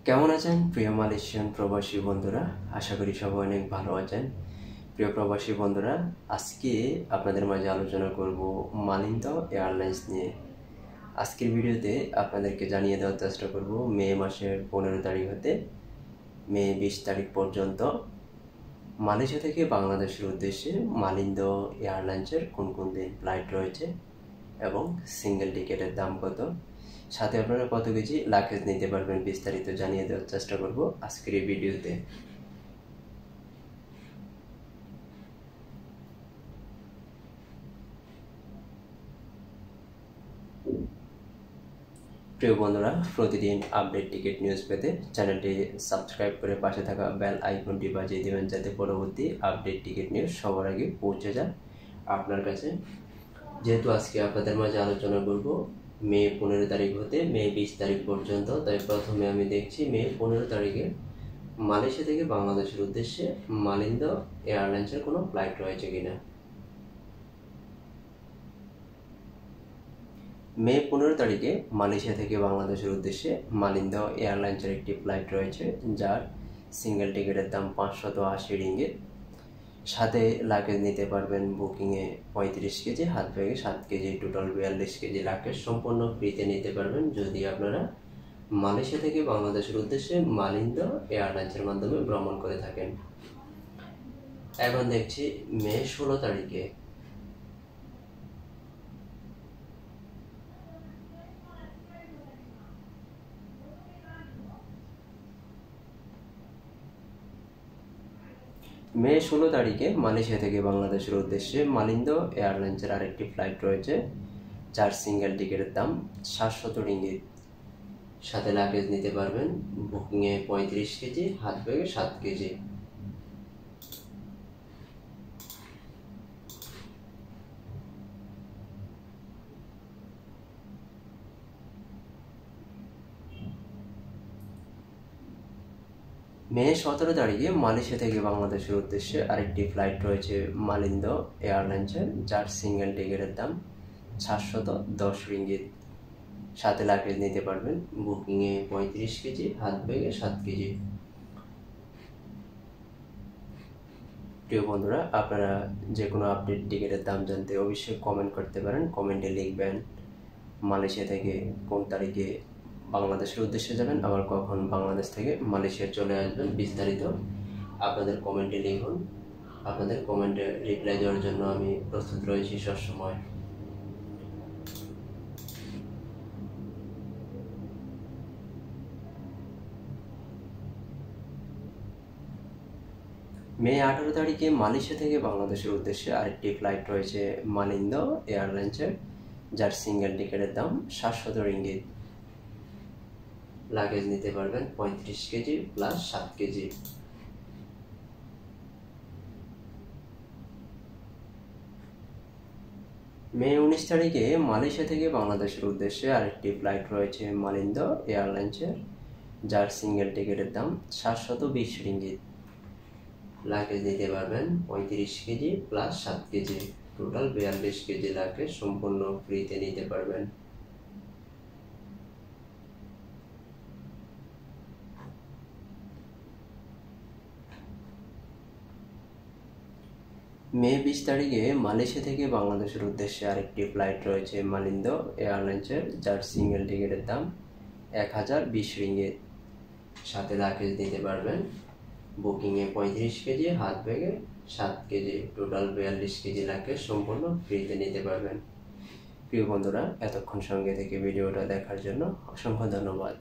কেমন আছেন প্রিয় মালয়েশিয়ান প্রবাসী বন্ধুরা? আশা করি সবাই অনেক ভালো আছেন। প্রিয় প্রবাসী বন্ধুরা, আজকে আপনাদের মাঝে আলোচনা করব মালিন্দ এয়ারলাইন্স নিয়ে। আজকের ভিডিওতে আপনাদেরকে জানিয়ে দেওয়ার চেষ্টা করব মে মাসের 15 তারিখ হতে মে 20 তারিখ পর্যন্ত মালয়েশিয়া থেকে বাংলাদেশের উদ্দেশ্যে মালিন্দ এয়ারলাইন্সের কোন কোন দিন ফ্লাইট রয়েছে এবং সিঙ্গেল টিকেটের দাম কত, সাথে আপনারা কত কেজি লাগেজ নিতে পারবেন, বিস্তারিত জানিয়ে দেওয়ার চেষ্টা করব আজকের এই ভিডিওতে। প্রিয় বন্ধুরা, প্রতিদিন আপডেট টিকিট নিউজ পেতে চ্যানেলটি সাবস্ক্রাইব করে পাশে থাকা বেল আইকনটি বাজিয়ে দেবেন, যাতে পরবর্তী আপডেট টিকিট নিউজ সবার আগে পৌঁছে যায় আপনার কাছে। যেহেতু আজকে আপনাদের মাঝে আলোচনা করব মে 15 তারিখ হতে মে 20 তারিখ পর্যন্ত, তাই প্রথমে আমি দেখছি মে 15 তারিখে মালয়েশিয়া থেকে বাংলাদেশের উদ্দেশ্যে মালিন্দ এয়ারলাইন্সের কোনো ফ্লাইট রয়েছে কিনা। মে 15 তারিখে মালয়েশিয়া থেকে বাংলাদেশের উদ্দেশ্যে মালিন্দ এয়ারলাইন্সের একটি ফ্লাইট রয়েছে, যার সিঙ্গেল টিকিটের দাম 580 রিঙ্গিত। সাথে লাগেজ নিতে পারবেন বুকিংয়ে 35 কেজি, হাত ব্যাগে 7 কেজি, টোটাল 42 কেজি লাগেজ সম্পূর্ণ ফ্রিতে নিতে পারবেন যদি আপনারা মালয়েশিয়া থেকে বাংলাদেশের উদ্দেশ্যে মালিন্দ এয়ারলাইন্সের মাধ্যমে ভ্রমণ করে থাকেন। এখন দেখছি মে 16 তারিখে মে 16 তারিখে মালয়েশিয়া থেকে বাংলাদেশের উদ্দেশ্যে মালিন্দ এয়ারলাইন্সের আরেকটি ফ্লাইট রয়েছে, যার সিঙ্গেল টিকিটের দাম 700 রিঙ্গিত। সাথে লাগেজ নিতে পারবেন বুকিংয়ে 35 কেজি, হাত ব্যাগে 7 কেজি। মে 17 তারিখে মালয়েশিয়া থেকে বাংলাদেশের উদ্দেশ্যে আরেকটি ফ্লাইট রয়েছে মালিন্দ এয়ারলাইন্সের, যার সিঙ্গেল টিকিটের দাম 710 রিঙ্গিত। সাথে লাগেজ নিতে পারবেন বুকিংয়ে 35 কেজি, হাত ব্যাগে 7 কেজি। প্রিয় বন্ধুরা, আপনারা যে কোনো আপডেট টিকিটের দাম জানতে অবশ্যই কমেন্ট করতে পারেন। কমেন্টে লিখবেন মালয়েশিয়া থেকে কোন তারিখে বাংলাদেশের উদ্দেশ্যে যাবেন, আবার কখন বাংলাদেশ থেকে মালয়েশিয়া চলে আসবেন, বিস্তারিত আপনাদের কমেন্টে লিখুন। আপনাদের কমেন্টে রিপ্লাই দেওয়ার জন্য আমি প্রস্তুত রয়েছি সবসময়। মে 18 তারিখে মালয়েশিয়া থেকে বাংলাদেশের উদ্দেশ্যে আরেকটি ফ্লাইট রয়েছে মালিন্দ এয়ারলাইন্সের, যার সিঙ্গেল টিকিটের দাম 700 রিঙ্গিত। লাগেজ নিতে পারবেন 35 কেজি প্লাস 7 কেজি। মে 19 তারিখে মালয়েশিয়া থেকে বাংলাদেশের উদ্দেশ্যে আরেকটি ফ্লাইট রয়েছে মালিন্দ এয়ারলাইন্সের, যার সিঙ্গেল টিকিটের দাম 720 রিঙ্গিত। লাগেজ নিতে পারবেন 35 KG plus 7 KG, total 42 KG luggage সম্পূর্ণ ফ্রিতে নিতে পারবেন। মে 20 তারিখে মালয়েশিয়া থেকে বাংলাদেশের উদ্দেশ্যে আরেকটি ফ্লাইট রয়েছে মালিন্দ এয়ারলাইন্সের, যার সিঙ্গেল টিকিটের দাম 1020 রিঙ্গিত। সাথে লাগেজ নিতে পারবেন বুকিংয়ে 35 কেজি, হাত ব্যাগে 7 কেজি, টোটাল 42 কেজি লাগেজ সম্পূর্ণ ফ্রিতে নিতে পারবেন। প্রিয় বন্ধুরা, এতক্ষণ সঙ্গে থেকে ভিডিওটা দেখার জন্য অসংখ্য ধন্যবাদ।